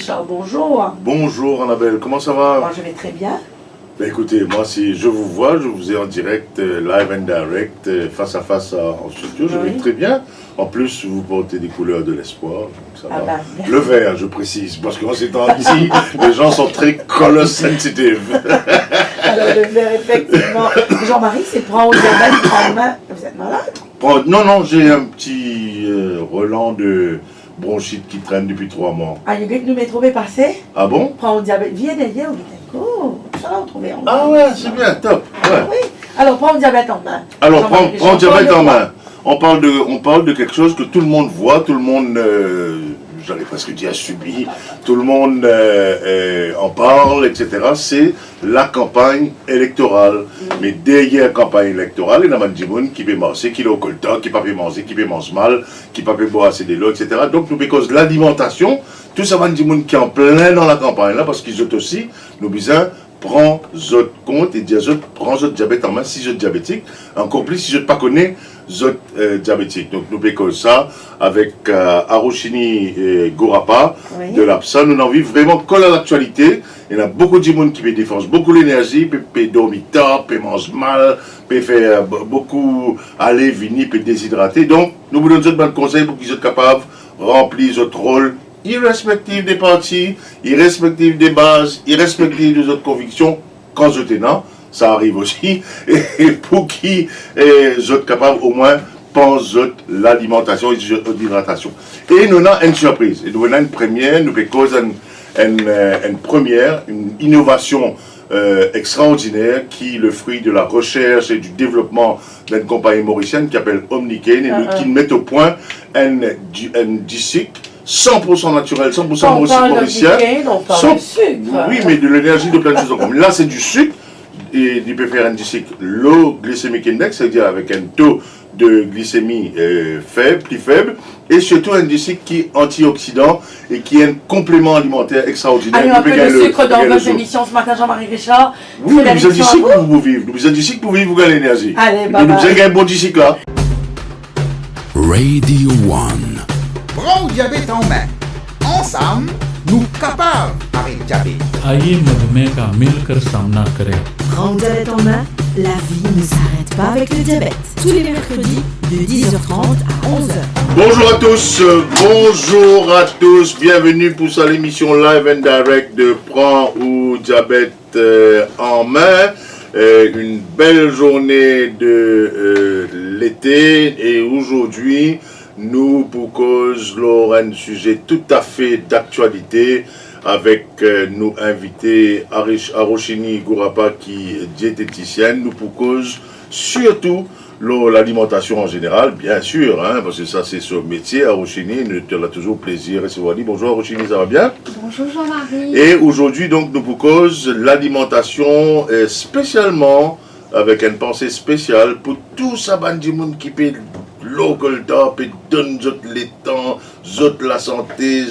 Richard, bonjour. Bonjour Annabelle, comment ça va? Moi, je vais très bien. Ben écoutez, moi si je vous vois, je vous ai en direct, live and direct, face à face en studio, je vais très bien. En plus, vous portez des couleurs de l'espoir, donc ça va. Bah, le vert, je précise, parce qu'en ces temps-ci, les gens sont très color sensitive. Alors le vert, effectivement. Jean-Marie, c'est prendre au diabète en main. Vous êtes malade? Non, j'ai un petit relent de bronchite qui traîne depuis 3 mois. Ah, il y a que nous m'avons trouvé passé. Ah bon? Prendre au diabète. Viens d'ailleurs, oh, ça l'a trouvé en main. Ah ouais, c'est bien, top. Ouais. Oui. Alors, prends le diabète en main. Alors, prends le diabète en main. On parle de quelque chose que tout le monde voit, tout le monde, j'allais presque dire subit, tout le monde en parle, etc. C'est la campagne électorale. Mais derrière la campagne électorale, il y a des gens qui peuvent manger, qui ont le temps, qui peuvent manger, qui peuvent manger mal, qui peuvent boire assez de l'eau, etc. Donc, nous, parce que l'alimentation, tout ça va des gens qui sont en plein dans la campagne là, parce qu'ils ont aussi, nous besoin prend votre compte et dire prends votre diabète en main si vous êtes diabétique, encore plus si je ne pas connais votre diabétique. Donc nous faisons ça avec Arochini et Gorapa de l'APSA. Nous en vivons vraiment comme à l'actualité. Il y a beaucoup de gens qui défendent beaucoup l'énergie, peut dormir tard, peut manger mal, peut faire beaucoup aller, venir, peut déshydrater. Donc nous vous donnons des conseils pour qu'ils soient capables de remplir votre rôle irrespectif des partis, irrespectif des bases, irrespectif des autres convictions, quand je tenant, ça arrive aussi, et pour qui vous êtes capable au moins penser l'alimentation et l'hydratation. Et nous avons une surprise, et nous avons une première, nous avons une innovation extraordinaire qui est le fruit de la recherche et du développement d'une compagnie mauricienne qui s'appelle Omnicane et qui met au point un disque 100% naturel, 100% mauricien. Oui, mais de l'énergie de plein de choses en commun. Là, c'est du sucre, et il peut faire un disque low glycemic index, c'est-à-dire avec un taux de glycémie faible, plus faible, et surtout un disque qui est antioxydant et qui est un complément alimentaire extraordinaire. Allez, un peu de sucre dans votre émission ce matin, Jean-Marie Richard. Oui, nous avons du sucre pour vous vivre. Nous avons du sucre pour vivre, vous gagnez l'énergie. Allez, bye bye. Nous avons un bon disque là. Radio One. Prends le diabète en main. Ensemble, nous capables avec le diabète. आइए मधुमेह का मिलकर सामना करें. Prends le diabète en main, la vie ne s'arrête pas avec le diabète. Tous les mercredis de 10h30 à 11h. Bonjour à tous, bienvenue pour cette émission live and direct de Prends ou diabète en main. Une belle journée de l'été et aujourd'hui nous pour cause un sujet tout à fait d'actualité avec nos invités Arochini Gorapa qui est diététicienne, nous pour cause surtout l'alimentation en général, bien sûr, hein, parce que ça c'est son métier. Arochini, nous avons toujours plaisir de recevoir. Bonjour Arochini, ça va bien? Bonjour Jean-Marie. Et aujourd'hui donc nous pour cause l'alimentation spécialement avec une pensée spéciale pour tout ça bandi monde qui peut local top et donne les temps, la santé,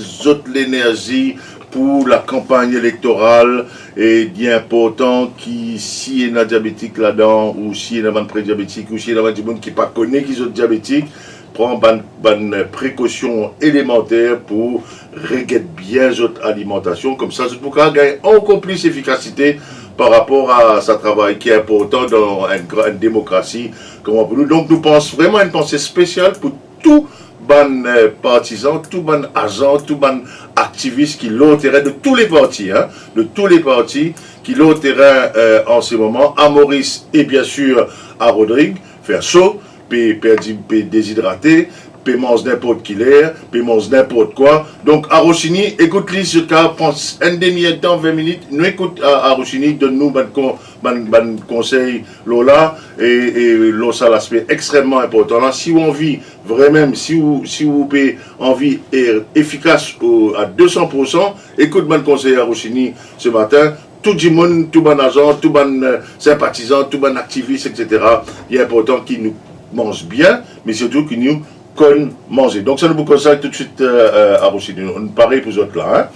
l'énergie pour la campagne électorale et bien important qui si il y a un diabétique là-dedans ou si il y a un prédiabétique ou si il y a des gens qui ne pas connaissent qu'ils sont diabétiques, prend une précaution élémentaire pour régler bien votre alimentation comme ça c'est pour gagner encore plus d'efficacité par rapport à ce travail qui est important dans une démocratie comme pour nous. Donc nous pensons vraiment à une pensée spéciale pour tout ban partisans, tout ban agents, tout ban activistes qui l'ont terrain de tous les partis, hein, de tous les partis qui l'ont terrain en ce moment, à Maurice et bien sûr à Rodrigue, faire chaud, puis déshydrater, puis manger n'importe qui l'air, puis manger n'importe quoi. Donc Arochini, écoute-lui ce cas, prends un demi-temps, 20 minutes, nous écoute Arochini, donne-nous un conseil Lola, et là ça l'aspect extrêmement important. Là, si on vit vraiment, si vous avez envie efficace à 200%, écoute mon conseil Arochini ce matin. Tout le monde, tout bon agent, tout bon sympathisant, tout bon activiste, etc. Il est important qu'ils nous mangent bien, mais surtout qu'ils nous connaissent manger. Donc ça nous conseille tout de suite à Arochini. On pareil pour vous autres là.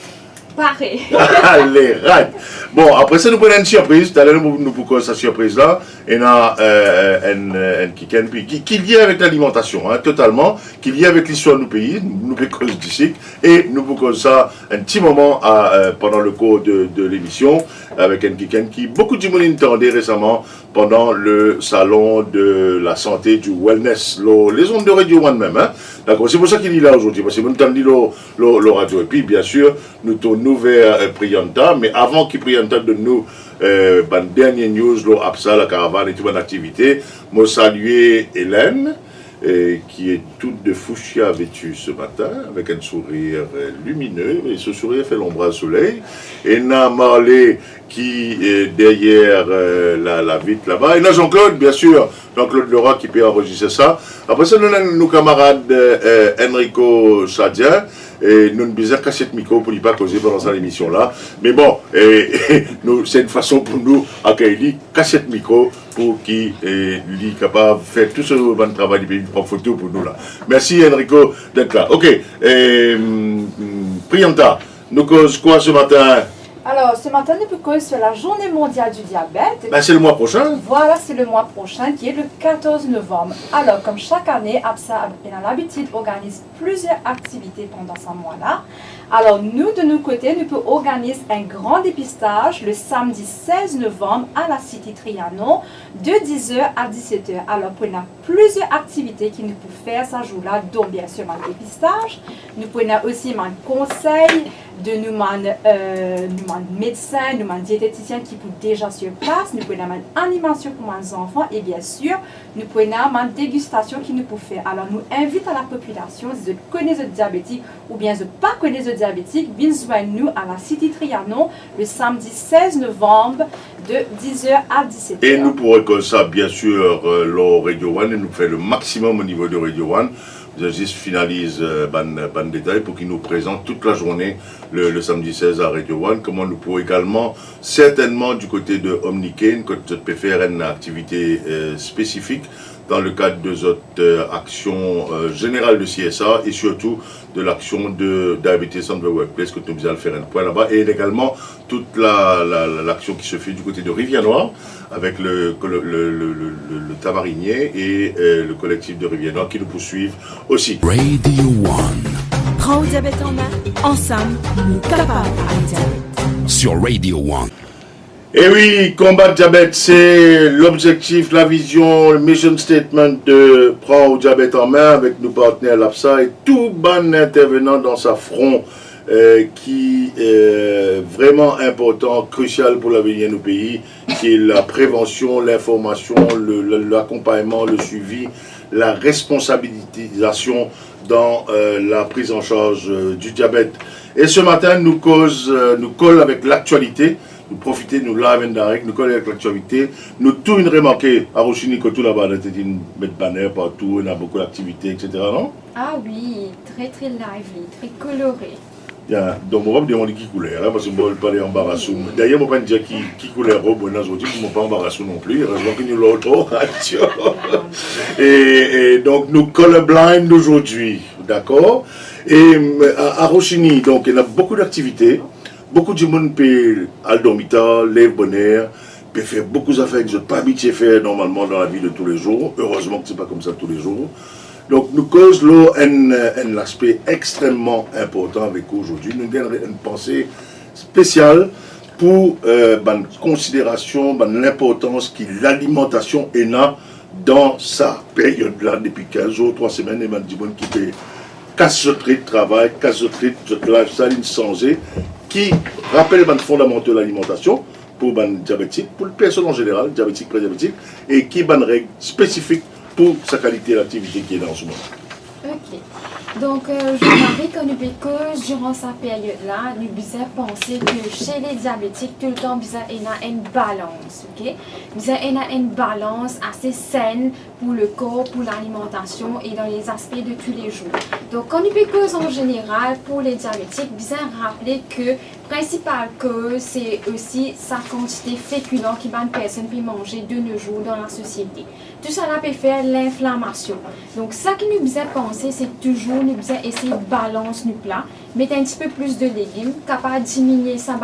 Hein? pareil. Allez, right. Bon, après ça, nous prenons une surprise. Tout à l'heure, nous pouvons cette surprise-là. Et on a qui lié avec l'alimentation, hein, totalement, qui lié avec l'histoire de nos pays, nous cause d'ici. Et nous pouvons ça un petit moment pendant le cours de l'émission avec un qui beaucoup de monde entendaient récemment pendant le salon de la santé du wellness, les ondes de Radio One même. Hein. D'accord, c'est pour ça qu'il est là aujourd'hui, parce que nous avons dit le radio. Et puis, bien sûr, nous tournons vers Prianta, mais avant que Prianta donne nous dernière news, l'APSA, la caravane et toute mon activité, je saluer Hélène, qui est toute de fuchsia vêtue ce matin, avec un sourire lumineux, et ce sourire fait l'ombre au soleil. Et Na Marley, qui est derrière la vitre là-bas. Et là, Jean-Claude, bien sûr, Jean-Claude Leroy qui peut enregistrer ça. Après ça, nous avons nos camarades Enrico Sadien, et nous avons besoin de casser le micro pour ne pas causer pendant cette émission-là. Mais bon, c'est une façon pour nous d'accueillir, casser le micro pour qu'il soit capable de faire tout ce bon travail de prendre photo pour nous là. Merci Enrico d'être là. Ok, Prianta, nous cause quoi ce matin? Alors, ce matin, nous cause sur la journée mondiale du diabète. Ben, c'est le mois prochain. Voilà, c'est le mois prochain qui est le 14 novembre. Alors, comme chaque année, APSA a l'habitude organise plusieurs activités pendant ce mois-là. Alors, nous, de nos côtés, nous pouvons organiser un grand dépistage le samedi 16 novembre à la Cité Trianon de 10h à 17h. Alors, pour nous, plusieurs activités qui nous peuvent faire ce jour-là, dont bien sûr un dépistage. Nous pouvons aussi un conseil de nous médecins, nous diététiciens qui sont déjà sur place. Nous pouvons une animation pour les enfants et bien sûr, nous pouvons une dégustation qui nous peut faire. Alors, nous invitons à la population, si vous connaissez le diabétique ou bien si vous ne connaissez pas le diabétique, venez joindre nous à la Cité Trianon le samedi 16 novembre de 10h à 17h. Et nous pourrons comme ça, bien sûr, le Radio One, et nous faire le maximum au niveau de Radio One. Vous juste finalise ban détail pour qu'il nous présente toute la journée le samedi 16 à Radio One. Comment nous pouvons également, certainement du côté de Omnicane, quand tu peux faire une activité spécifique dans le cadre de notre action générale de CSA et surtout de l'action de Diabetes on the Workplace que nous allons faire un point là-bas et également toute l'action qui se fait du côté de Rivière-Noire avec le Tamarinier et le collectif de Rivière-Noire qui nous poursuivent aussi. Radio One. Prends le diabète en main. Ensemble, nous capables avec diabète. Sur Radio One. Et oui, combattre diabète, c'est l'objectif, la vision, le mission statement de prendre le diabète en main avec nos partenaires l'APSA et tout bon intervenant dans sa front qui est vraiment important, crucial pour l'avenir de nos pays, qui est la prévention, l'information, l'accompagnement, le suivi, la responsabilisation dans la prise en charge du diabète. Et ce matin, nous colle avec l'actualité. Nous profiter, nous live and direct, nous connaissons avec l'actualité. Nous tout remarqué à Rochini que tout là-bas, il y a une bête banner partout, il y a beaucoup d'activités, etc. Non? Ah oui, très très lively, très coloré. Yeah. Donc, on va me demander qui couleur, hein, parce que je ne vais pas aller embarrasser. D'ailleurs, je ne vais pas dire qui couleur robe, je ne vais pas embarrasser non plus. Heureusement que nous l'autre. Et donc, nous colorblind aujourd'hui, d'accord? Et à Rochini, donc, il y a beaucoup d'activités. Beaucoup de monde peut aller dormir, lève bonheur, peut faire beaucoup d'affaires que je n'ai pas habitué à faire normalement dans la vie de tous les jours. Heureusement que ce n'est pas comme ça tous les jours. Donc nous causons un aspect extrêmement important avec aujourd'hui. Nous avons une pensée spéciale pour la considération, l'importance que l'alimentation est là dans sa période-là depuis 15 jours, 3 semaines, et des gens qui peut casser le travail, casser le lifestyle changé, qui rappelle les fondamentaux de l'alimentation pour les diabétiques, pour les personnes en général, diabétiques, prédiabétiques, et qui ont une règle spécifique pour sa qualité d'activité qui est là en ce moment. Ok. Donc, Jean-Marie, quand nous cause durant sa période-là, nous devons penser que chez les diabétiques, tout le temps, nous avons une balance. Ok? Nous avons une balance assez saine pour le corps, pour l'alimentation et dans les aspects de tous les jours. Donc, quand nous cause en général, pour les diabétiques, nous devons rappeler que principale cause, c'est aussi sa quantité féculent qui va une personne peut manger de nos jours dans la société. Tout ça peut faire l'inflammation. Donc, ça qui nous besoin penser, c'est toujours nous besoin essayer de balancer nos plats, mettre un petit peu plus de légumes, capable de diminuer sa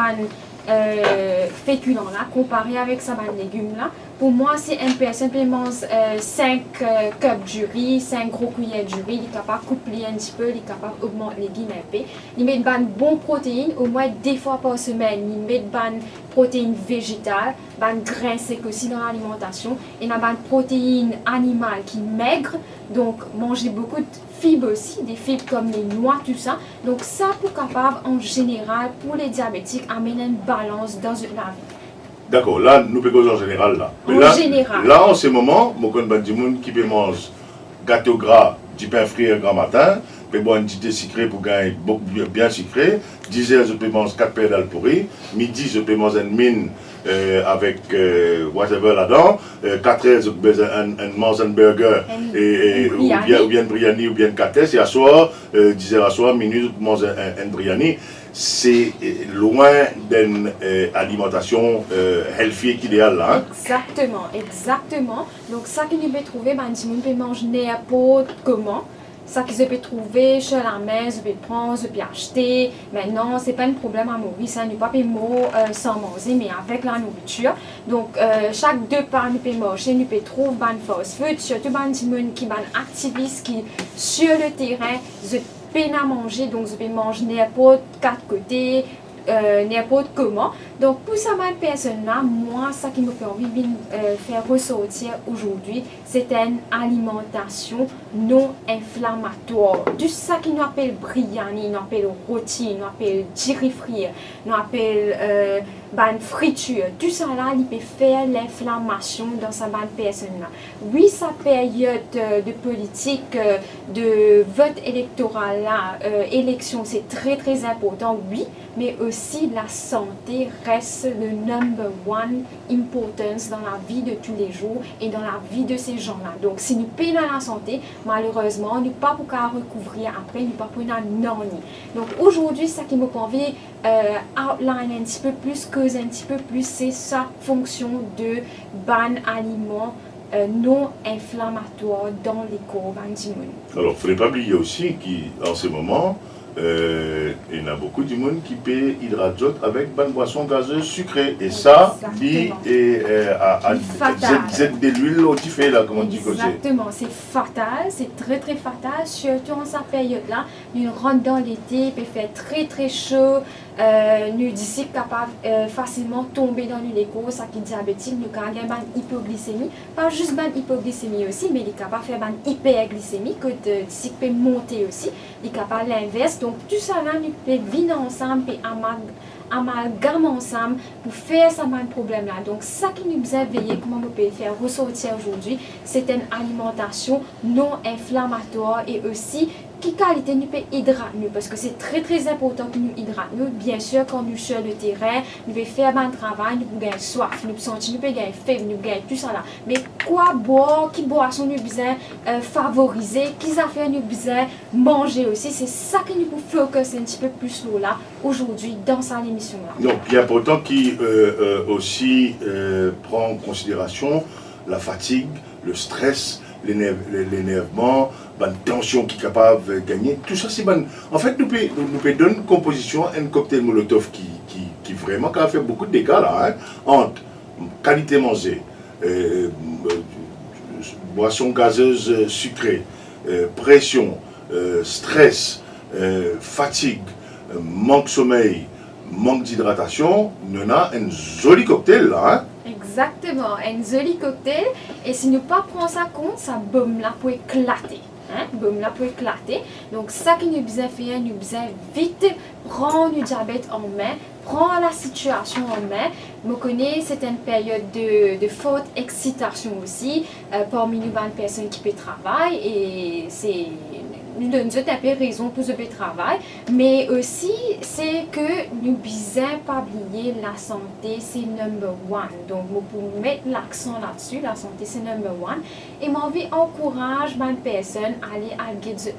féculent là, comparé avec sa légumes là. Pour moi, si une personne peut manger 5 cups de riz, 5 gros cuillères de riz, il est capable de couper un petit peu, il est capable d'augmenter les légumes un peu. Il met de bonnes protéines, au moins 2 fois par semaine. Il met de bonnes protéines végétales, de grains secs aussi dans l'alimentation. Et il y a des protéines animales qui maigres, donc manger beaucoup de fibres aussi, des fibres comme les noix, tout ça. Donc ça, pour capable en général, pour les diabétiques, amener une balance dans la vie. D'accord, là, nous payons en général là. Mais là, en ce moment, je connais des gens qui mangent gâteau gras, du pain frit un grand matin, puis boire une petite sucrée pour gagner bien sucré. 10 heures, je peux manger 4 pains d'alpouri. Midi, je peux manger une mine avec whatever là-dedans. 4 heures, je peux manger un burger ou bien un biryani ou bien un kates. Et à soir, 10 heures à soir, minuit, je peux manger un biryani. C'est loin d'une alimentation healthy idéale là. Hein? Exactement. Donc ça que nous pouvons trouver, on peut manger n'importe comment. Ça que je peux trouver chez la maison, je peux prendre, je peux acheter. Maintenant, ce n'est pas un problème à mourir, ça n'est pas sans manger, mais avec la nourriture. Donc, chaque 2 pas, nous pouvons manger, nous pouvons trouver des fast-food, surtout des gens qui sont activistes, qui sur le terrain, je peux manger, donc je peux manger n'importe 4 côtés. N'importe comment. Donc pour ça, ma personne-là, moi, ça qui me fait envie de faire ressortir aujourd'hui, c'est une alimentation non inflammatoire. Tout ça qui nous appelle biryani, nous appelle rôti, nous appelle jirifri, nous appelle friture. Tout ça là, il peut faire l'inflammation dans sa personne-là. Oui, sa période de politique, de vote électoral là, élection, c'est très très important, oui, mais aussi la santé reste le number one importance dans la vie de tous les jours et dans la vie de ces gens-là. Donc, si nous payons la santé, malheureusement, nous ne pouvons pas recouvrir après, nous ne pouvons pas non-ni. Donc, aujourd'hui, ça qui me convient, outline un petit peu plus, cause un petit peu plus, c'est sa fonction de ban aliment non inflammatoire dans les corps d'humains. Alors, il ne faudrait pas oublier aussi qu'en ce moment, il y a beaucoup de monde qui peut hydrater avec une boisson gazeuse sucrée. Et ça, c'est de l'huile qui fait là, comment tu dis. Exactement, c'est fatal, c'est très très fatal, surtout en cette période-là. Nous rentrons dans l'été, il peut faire très très chaud. Nous d'ici capable facilement tomber dans l'écho, ça qui est diabétique, nous avons une hypoglycémie, pas juste une hypoglycémie aussi, mais il est capable de faire une hyperglycémie, que d'ici peut monter aussi, il est capable de l'inverse. Donc tout ça là, nous pouvons vivre ensemble et amalgamer ensemble pour faire ce problème là. Donc ça qui nous a veillé, comment on peut faire ressortir aujourd'hui, c'est une alimentation non inflammatoire et aussi qui qualité nous peut hydrater, parce que c'est très très important que nous hydratons. Bien sûr, quand nous sur le terrain, nous pouvons faire un travail, nous pouvons gagner soif, nous pouvons sentir, nous pouvons gagner faible, nous pouvons gagner tout ça là. Mais quoi boire, qui boisson nous besoin favoriser, qui affaires nous besoin manger aussi, c'est ça que nous pouvons focus un petit peu plus là aujourd'hui dans cette émission là. Donc, il est important qu'il aussi prend en considération la fatigue, le stress, l'énervement, la tension qui est capable de gagner. Tout ça, c'est bon. En fait, nous pouvons donner une composition, un cocktail Molotov qui vraiment a fait beaucoup de dégâts là, hein, entre qualité manger, boisson gazeuse sucrée, pression, stress, fatigue, manque de sommeil, manque d'hydratation. Nous avons un joli cocktail là. Hein. Exactement, un joli cocktail. Et si nous ne prenons pas ça compte, ça boum là pour éclater. Hein? Boum là pour éclater. Donc ça qui nous besoin faire, nous besoin vite prendre le diabète en main, prendre la situation en main. Je connais c'est une période de forte excitation aussi parmi nous 20 personnes qui peuvent travailler et c'est nous donne un peu raison pour ce travail, mais aussi c'est que nous bisons pas oublier la santé, c'est number one. Donc, pour mettre l'accent là-dessus, la santé c'est number one. Et moi, envie encourage ma personne à aller à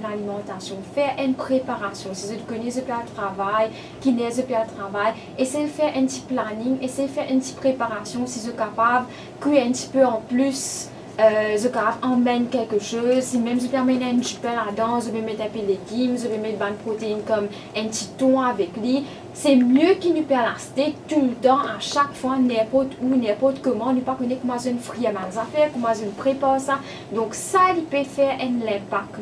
l'alimentation, faire une préparation. Si vous connaissez le travail, qui n'est le travail, essayez de faire un petit planning, essayez de faire une petite préparation si vous êtes capable, créer un petit peu en plus. Je emmène quelque chose, si même je peux amener un petit peu là-dedans, je vais mettre un peu de légumes, je vais mettre une protéine comme un petit thon avec lui. C'est mieux qu'il nous peut rester tout le temps, à chaque fois, n'importe où, n'importe comment, ne pas connaître comment je fais mes affaires, comment je prépare ça. Donc ça, il peut faire un impact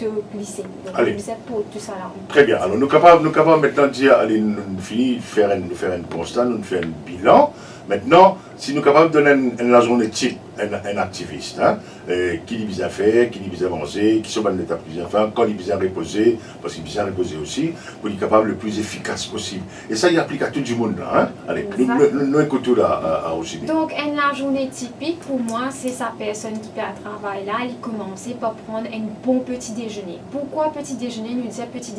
de glycémie. Donc c'est pour tout ça là. Très bien. Alors nous sommes capables maintenant de dire, allez, nous finissons de faire un constat, nous faisons un bilan. Maintenant, si nous sommes capables de donner la journée type, un activiste, hein, qui dit bien faire, qui dit bien avancer, qui sont dans l'étape bien faire, quand il dit bien reposer, parce qu'il bien reposer aussi, pour être capable le plus efficace possible. Et ça, il applique à tout le monde là. Hein? Allez, nous écoutons là à Rochini. Donc, la journée typique, pour moi, c'est sa personne qui fait un travail là, il commence par prendre un bon petit déjeuner. Pourquoi petit déjeuner? Nous disons petit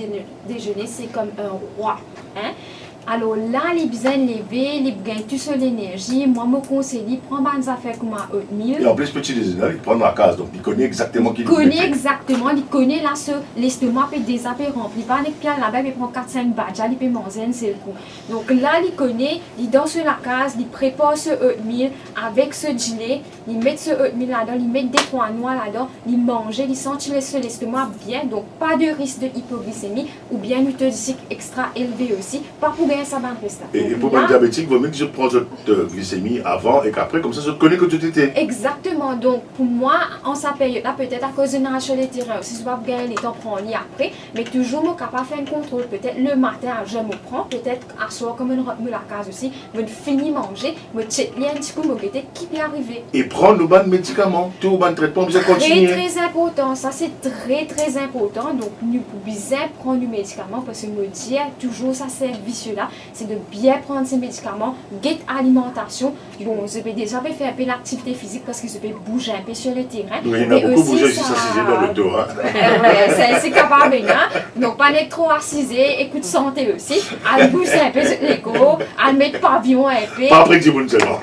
déjeuner, c'est comme un roi. Hein? Alors là, les besoins lever, les gagnent tout sur l'énergie. Moi, je me conseille, prendre des affaires comme un oatmeal. Et en plus, petit déjeuner, il prend la case, donc il connaît exactement qui il connaît exactement, il connaît là ce l'estomac peut déjà rempli. Pas avec pierre là-bas, il prend 4-5 badges, il peut manger un seul coup. Donc là, il connaît, il danse sur la case, il prépare ce oatmeal avec ce gilet, il met ce oatmeal là-dedans, il met des pois noirs là-dedans, il mange, il sent l'estomac bien, donc pas de risque de hypoglycémie ou bien une glycémie extra élevée aussi, pas pour gagner ça dans le reste. Et pour un diabétique, il vaut mieux que je prenne cette glycémie avant et qu'après, comme ça, je connais que tout était. Exactement, donc pour moi, en sa période là, peut-être à cause de nage sur les terrains, si je ne vais pas gagner les temps prendre après, mais toujours je suis capable de faire un contrôle, peut-être le matin, je me prends, peut-être à soir comme une la case aussi, je finis manger, je check un petit coup, je vais qui peut arriver. Et prendre le bon médicament, tout le bon traitement, vous continuer. Très important, ça c'est très important, donc nous pouvons bien prendre le médicament parce que me dire toujours ça c'est vicieux là, c'est de bien prendre ces médicaments, get alimentation, bon je vais déjà faire un peu l'activité physique parce que je vais bouger un peu sur le terrain. Oui, il y en a beaucoup bougé aussi, ça s'assisait dans le dos. Hein. C'est capable, hein? Donc pas être trop assisé, écoute santé aussi, à bouger un peu l'écho, à mettre pavillon un peu. Pas après que du monde seulement.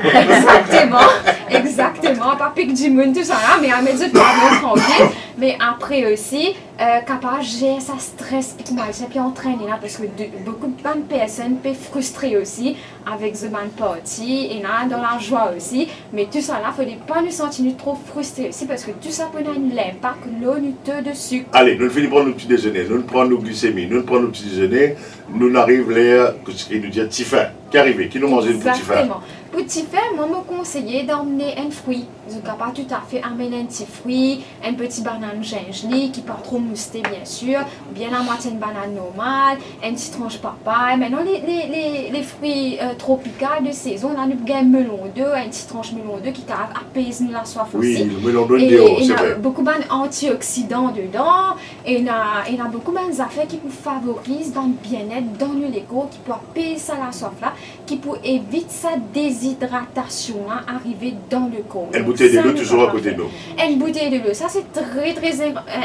Exactement, pas pique du monde tout ça là, mais à mettre du pavillon tranquille. Mais après aussi, capable de gérer sa stress et puis entraîner là, parce que beaucoup de personnes peuvent frustrer aussi avec ce band party et là dans la joie aussi. Mais tout ça là, il ne faut pas nous sentir trop frustrés aussi parce que tout ça peut avoir un impact l'eau de sucre. Allez, nous finissons prendre nos petits déjeuners, nous prenons nos glycémies, nous prenons nos petits déjeuners, nous arrivons là, ce qui nous dit petit fin, qui arrive, qui nous mange le petit fin. Exactement. Petit fait, moi me conseiller d'emmener un fruit. Je ne peux pas tout à fait amener un petit fruit, un petit banane gingembre qui pas trop mousté bien sûr, ou bien la moitié de banane normale, un petit tranche papaye. Maintenant les fruits tropicaux de saison, là nous avons un melon d'œuf, un petit tranche melon d'œuf qui apaise la soif aussi. Oui, le melon d'œuf, c'est vrai. Il y a beaucoup d'antioxydants dedans, et il y a beaucoup d'affaires qui favorisent dans le bien-être, dans le légo, qui peut apaiser la soif là, qui peut éviter sa déshydratation à arriver dans le corps. Une bouteille de l'eau toujours à côté de nous. Une bouteille de l'eau, ça c'est très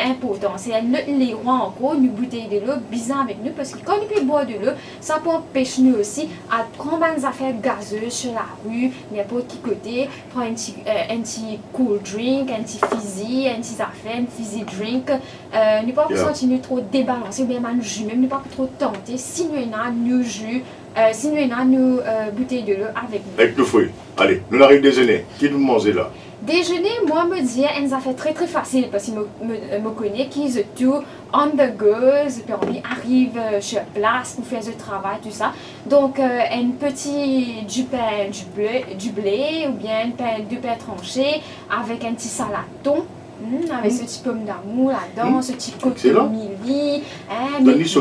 important. C'est les rois en gros, une bouteille de l'eau bizarre avec nous parce que quand nous pouvons boire de l'eau, ça peut empêcher nous aussi à prendre des affaires gazeuses sur la rue, n'importe qui côté, prendre un petit cool drink, un petit fizzy, un petit affaire, un fizzy drink. Ne pas sentir trop débalancé ou bien mal jus, même ne pas trop tenter. Si nous avons nous jus, si nous avons nos bouteilles de l'eau avec nous. Avec nos fruits. Allez, nous arrivons déjeuner. Qui nous mange là? Déjeuner, moi me dire, une affaire très facile parce qu'il me connaît qui est tout on the go, puis on arrive sur place pour faire le travail, tout ça. Donc, un petit du pain, du blé ou bien du pain tranché avec un petit salaton. Avec ce petit pomme d'amour là-dedans, ce petit coquille milli,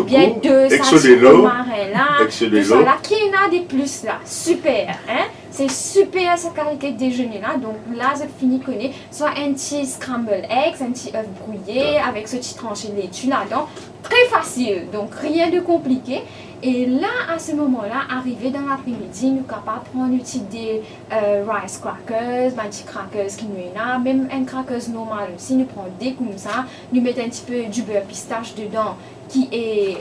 bien deux salades marin là, tout ça là, qui en a des plus là, super, hein? C'est super cette qualité de déjeuner là, donc là je finis connaître, soit un petit scramble eggs, un petit œuf brouillé avec ce petit tranché de laitue là-dedans, très facile, donc rien de compliqué. Et là, à ce moment-là, arrivé dans l'après-midi, nous sommes capables de prendre des rice crackers, des petits crackers qui nous là, même un crackers normal aussi, nous prenons des comme ça, nous mettons un petit peu du beurre pistache dedans, qui est,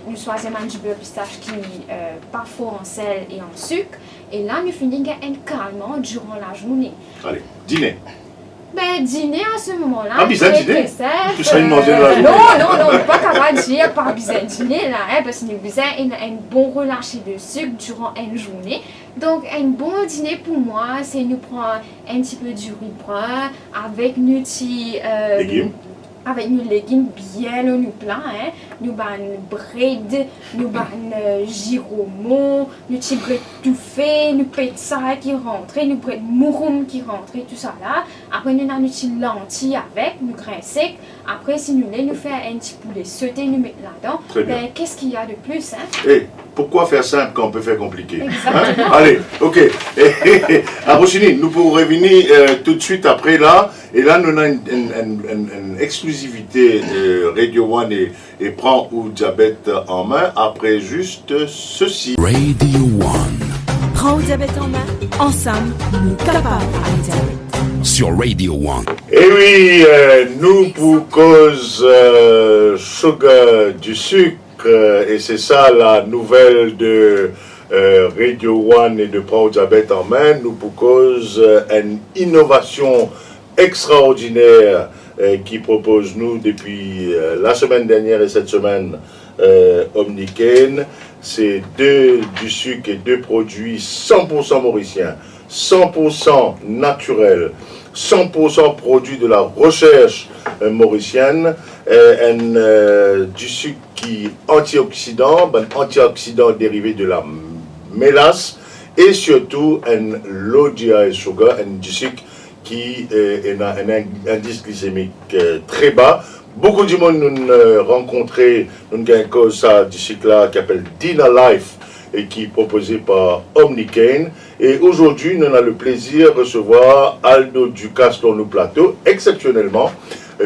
nous choisissons du beurre pistache qui est pas fort en sel et en sucre, et là, nous finissons un calmant durant la journée. Allez, dîner. Ben, dîner à ce moment-là. Ah, bizarre dîner. Tu sais manger dans la journée. Non, pas capable de dire pas bizarre dîner là, hein, parce que nous besoin un bon relâché de sucre durant une journée. Donc, un bon dîner pour moi, c'est nous prendre un petit peu du riz brun avec nos petits légumes. Avec nos légumes bien nous plein, hein. Nous ban bread, nous ban giromo, nous petits bread tout fait, nous pizza qui rentre, nous bread mouroum qui rentre, tout ça là. Après nous avons nos petits lentilles avec, nous grains secs. Après si nous voulons nous faire un petit poulet sauté, nous mettre là-dedans. Ben qu'est-ce qu'il y a de plus, hein? Hey, pourquoi faire simple quand on peut faire compliqué? Exactement. Hein? Allez, ok. À Rochini, nous pourrons revenir tout de suite après là. Et là, nous avons une exclusivité Radio One et prend ou diabète en main après juste ceci. Radio One. Prends le diabète en main. Ensemble, nous capables avec diabète. Sur Radio One. Et oui, nous pour cause sugar du sucre, et c'est ça la nouvelle de Radio One et de Prends le diabète en main, nous pour cause une innovation extraordinaire qui propose nous depuis la semaine dernière et cette semaine Omnicane. C'est du sucre et 2 produits 100% mauriciens, 100% naturels, 100% produits de la recherche mauricienne, du sucre qui antioxydant, antioxydant dérivé de la mélasse et surtout un low GI sugar, du sucre qui a un indice glycémique très bas. Beaucoup de monde nous rencontré, nous avons cause ça du cycle là qui s'appelle Dina Life et qui est proposé par Omnicane. Et aujourd'hui, nous avons le plaisir de recevoir Aldo Ducasse dans nos plateaux, exceptionnellement,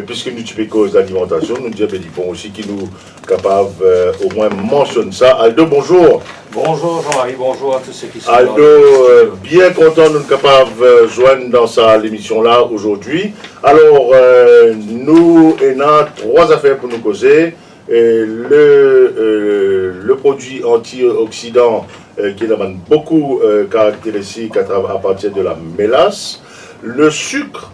puisque nous avons cause d'alimentation, nous avons aussi qui nous capable au moins mentionner ça. Aldo, bonjour. Bonjour Jean-Marie, bonjour à tous ceux qui sont Aldo, bien content de nous capables de joindre dans l'émission là aujourd'hui. Alors, nous avons 3 affaires pour nous causer. Le produit antioxydant qui a beaucoup caractéristiques à partir de la mélasse, le sucre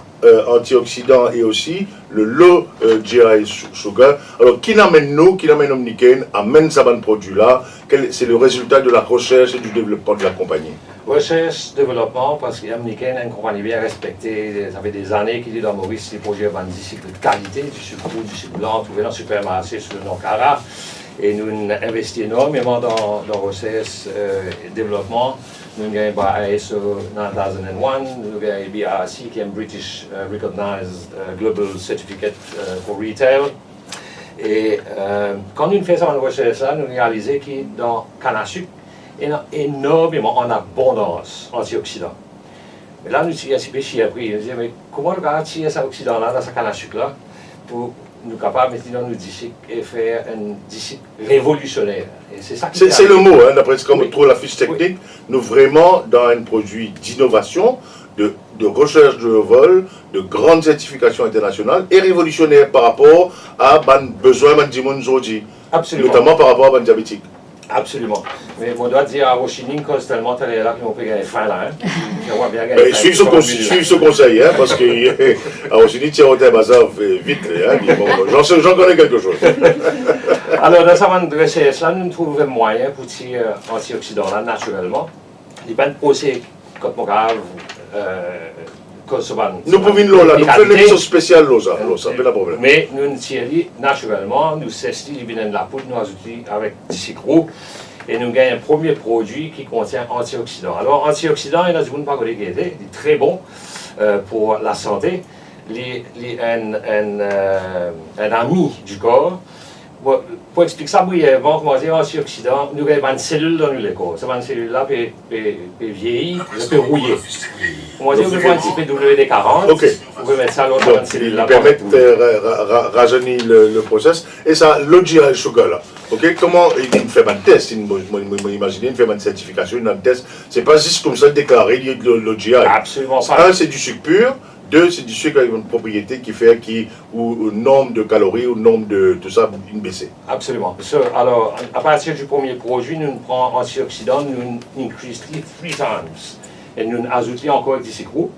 antioxydant et aussi le low GI sugar. Alors, qui l'amène Omnicane, amène ce produit-là? C'est le résultat de la recherche et du développement de la compagnie. Recherche, développement, parce qu'Omnicane est une compagnie bien respectée. Ça fait des années qu'il est dans Maurice, les projets des cycles de qualité, du sucre roux, du sucre blanc, trouvé dans le supermarché sur le nom Cara. Et nous investissons énormément dans recherche et développement. Nous avons ISO 9001, nous avons BRC qui est un British Recognized Global Certificate for Retail. Et quand nous faisons cette recherche-là, nous réalisons que dans le canne à sucre, il y a énormément en abondance antioxydants. Mais là, nous avons réfléchi après, nous disons, mais comment garantir cet oxydant-là dans ce canne à sucre-là pour nous capables maintenant nous disons et faire un disque révolutionnaire. Et c'est ça qui c'est le mot, hein, d'après ce qu'on trouve la fiche technique. Nous vraiment dans un produit d'innovation, de recherche de vol, de grande certification internationale et révolutionnaire par rapport à besoin de monde aujourd'hui, notamment par rapport à les diabétiques. Absolument. Mais on doit dire à Rochini, cause tellement telle là qu'ils vont payer fin là. Suivez ce conseil, hein, parce que à Rochini, tu as un bazar vite. Hein, j'en connais quelque chose. Alors, dans cette recherche là, nous trouvons un moyen pour tirer antioxydants là naturellement. Il n'y a pas de procès comme mon grave. Nous pouvons là, nous faisons une émission spéciale là, ça pas de problème. Mais nous tirons naturellement, nous cessons de la poudre, nous ajoutons avec du sucre roux et nous gagnons un premier produit qui contient antioxydants. Alors, antioxydants, il y a des gens qui il est très bon pour la santé. Il est un ami du corps, Bon, pour expliquer ça brièvement, comment dire, antioxydant, nous avons une cellule dans le corps. Cette cellule-là peut vieillir, peut rouiller. Comment dire, vous pouvez un petit peu WD-40, Ok. vous pouvez mettre ça dans Donc, une cellule-là. ils permettent de rajeunir le process. Et ça, l'OGI Sugar, là. Ok, comment il fait un test, imaginez, il fait une certification, un test. C'est pas juste comme ça déclaré, il y a de l'OGI. Absolument pas. Un, c'est du sucre pur. Deux, c'est du sucre avec une propriété qui fait ou nombre de calories ou nombre de tout ça, une baissée. Absolument. Alors, à partir du premier produit, nous prenons antioxydants, nous increase 3 times. Et nous ajoutons encore du sucre.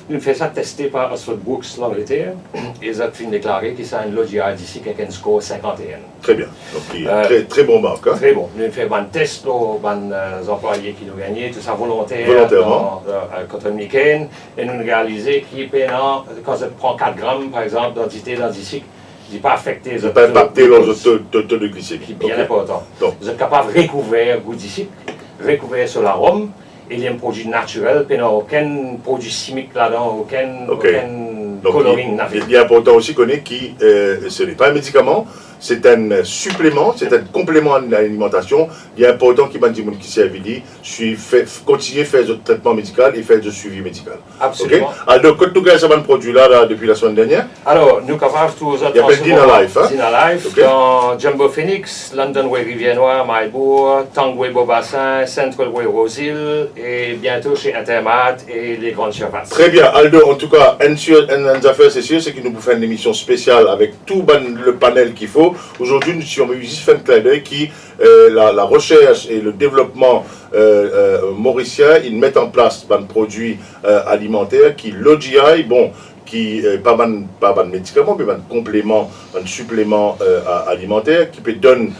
Nous faisons ça tester par Oxford Brooks, l'Angleterre, et ils ont fait déclarer que c'est un LOGI d'ici avec un score 51. Très bien. Donc, très, très bon marque. Hein? Très bon. Nous faisons un test aux employés qui nous gagnaient, tout ça volontairement. Quand on week-end, et nous réalisons quand on prend 4 grammes, par exemple, d'entité dans d'ici, il n'est pas affecté les autres. Pas impacté leur taux de glycémie. C'est bien important. Donc, vous êtes capable de recouvrir le goût d'ici, recouvrir sur l'arôme. Il y a un produit naturel, il n'y a aucun produit chimique là-dedans, aucun coloring. Il est important aussi qu'on ait ce n'est pas un médicament, c'est un supplément, c'est un complément à l'alimentation. Il est important qu'il y ait des gens qui servent, continuer à faire le traitement médical et faire le suivi médical. Absolument. Okay? Alors, quand nous avons ce produit-là depuis la semaine dernière, alors, nous sommes capables de tous il y a Dina Life, hein? Dina Life, okay. Dans Jumbo Phoenix, London Way Rivière Noire, Maillebourg, Tangway Beaubassin, Central Way Rosehill et bientôt chez Intermat et les grandes surfaces. Très bien, Aldo, en tout cas, une affaire, c'est sûr, c'est que nous pouvons faire une émission spéciale avec tout le panel qu'il faut. Aujourd'hui, nous sommes juste fait un clin d'œil qui, la recherche et le développement mauricien, ils mettent en place un produit alimentaire qui, l'OGI, bon, qui pas un médicament, mais un complément, un supplément alimentaire qui peut donner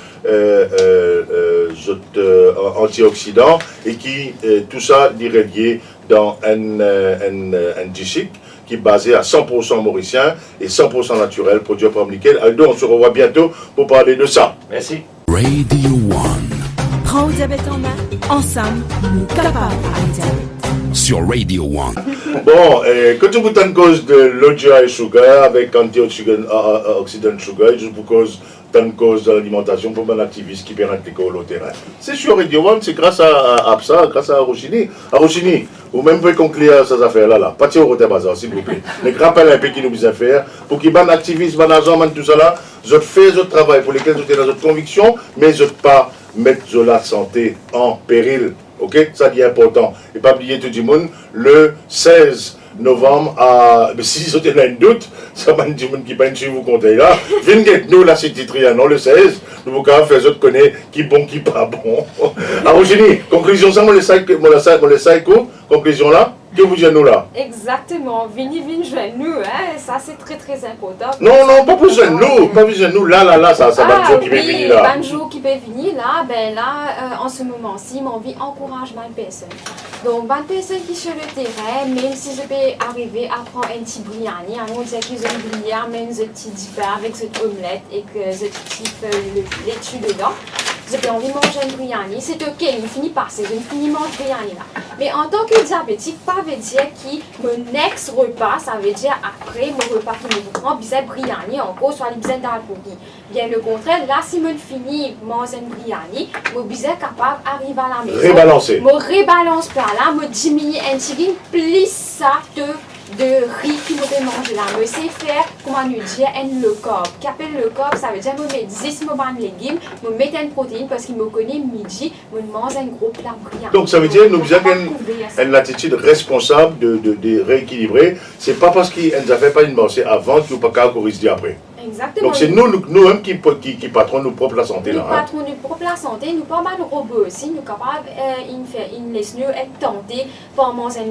antioxydants et qui, tout ça, est relié dans un disque qui est basé à 100% mauricien et 100% naturel, produit par nickel. Aldo, on se revoit bientôt pour parler de ça. Merci. Radio One. Prends le diabète en main. Ensemble, nous capables à diabète. Sur Radio One. Bon, quand tu goûtes en cause de l'OGI Sugar avec antioxydant sugar, juste pour cause d'une cause de l'alimentation pour un activiste qui vient appliquer au terrain. C'est sur Radio One, c'est grâce à APSA, grâce à Rochini. À Rochini, vous même pouvez conclure ces affaires-là. Pas au Roté Bazar, s'il vous plaît. Mais rappelez un peu qui nous besoin faire pour qu'il y ait un activiste, un agent, tout ça là. Je fais votre travail pour lesquels vous êtes dans votre conviction, mais je ne pas mettre la santé en péril. Ok, ça c'est important. Et pas oublier tout le monde, le 16 novembre, si vous avez un doute, ça va dire qui va vous compter là. Venez nous la cité Trianon le 16, nous vous faire autres connaître qui bon, qui pas bon. Alors, Eugénie, conclusion ça, mon le psycho, conclusion là. Que vous dites nous là? Exactement, venez joindre nous, hein? Ça c'est très très important. Non, pas besoin de nous, pas besoin de nous, là, ça va jour qui peut venir là. Un jour qui peut venir là, en ce moment-ci, mon vie encourage ma personne. Donc, bonne personne qui sur le terrain, même si je peux arriver à prendre un petit briani, à mon dire qu'ils ont brillé, même un petit dipper avec cette omelette et que je type le laitue dedans. J'ai envie de manger un briani, c'est ok, il finit par c'est je finis manger briani là. Mais en tant que diabétique, pas veut dire que mon next repas, ça veut dire après mon repas qui me prend, bizarre briani, en gros, soit les bizarres dans le pourri. Bien le contraire, là, si je finis manger un briani, je suis bizarre capable d'arriver à la maison. Rebalancer. Je rebalance par là, je diminue un petit plus ça de riz qui me fait manger là. Je sais faire, comment nous dire, un le corps. Qu'appelle le corps, ça veut dire que je mets 10 légumes, je mets une protéine parce qu'il me connaît midi, je mange un gros plat brillant. Donc ça veut dire que nous avons une attitude responsable de rééquilibrer. C'est pas parce qu'ils ne fait pas une pensée avant qu'ils n'ont pas qu'à corriger après. Exactement. Donc c'est nous-mêmes qui patrons nos propres la santé là. Nous patrons nos propres la santé, nous pas mal de robots aussi, nous capables de laisser nous être tentés pour manger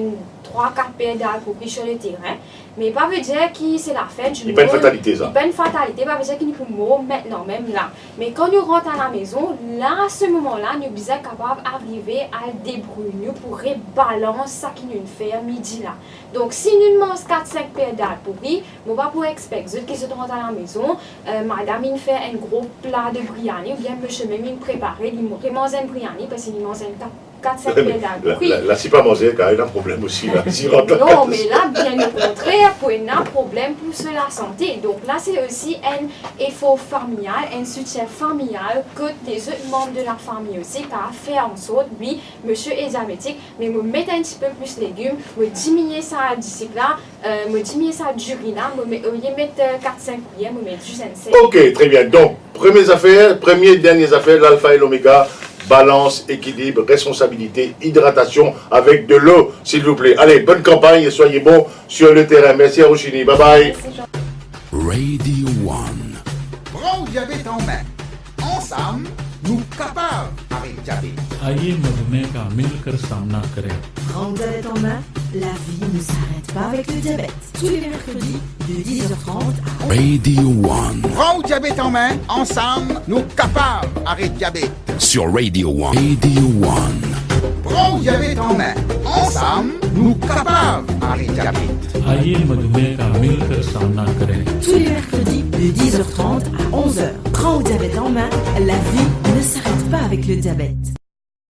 3-4 paires d'alcool sur le terrain. Mais pas veut dire que c'est la fête. Il n'y a pas une fatalité ça. Il n'y a pas une fatalité, pas veut dire qu'il faut mourir maintenant, même là. Mais quand nous rentrons à la maison, là, à ce moment-là, nous sommes capables d'arriver à débrouiller pour rebalancer ça qui nous fait à midi là. Donc si nous mangeons 4-5 paires d'alcool, nous ne pouvons pas expecter que se rentrent à la maison, madame il fait un gros plat de briani, ou bien monsieur même il prépare, il mange un briani parce qu'il mange un 4-5 pédales. Oui. Là, c'est pas manger, car il a un problème aussi. Là. Non, mais là, bien au contraire, pour un problème pour la santé. Donc là, c'est aussi un effort familial, un soutien familial que les autres membres de la famille aussi, qui a fait en sorte, oui, monsieur est diabétique, mais me mettre un petit peu plus de légumes, me diminuer sa discipline, me diminuer sa durine, me mettre 4-5 cuillères, me mettre juste un sel. Ok, très bien. Donc, première et dernière affaire, l'alpha et l'oméga. Balance, équilibre, responsabilité, hydratation avec de l'eau, s'il vous plaît. Allez, bonne campagne et soyez bons sur le terrain. Merci à Rochini. Bye bye. Radio One. Prends le diabète en main. Ensemble, nous capables avec diabète. आइए मधुमेह का मिलकर सामना करें। Prends le diabète en main, la vie ne s'arrête pas avec le diabète. Tous les mercredis de 10h30 à 11h. Radio One. Prends le diabète en main. Ensemble, nous capables avec diabète. Sur Radio One. Radio One. Prends le diabète en main. Ensemble, nous capables avec diabète. आइए मधुमेह का मिलकर सामना करें। Tous les mercredis de 10h30 à 11h. Prends le diabète en main, la vie ne s'arrête pas avec le diabète.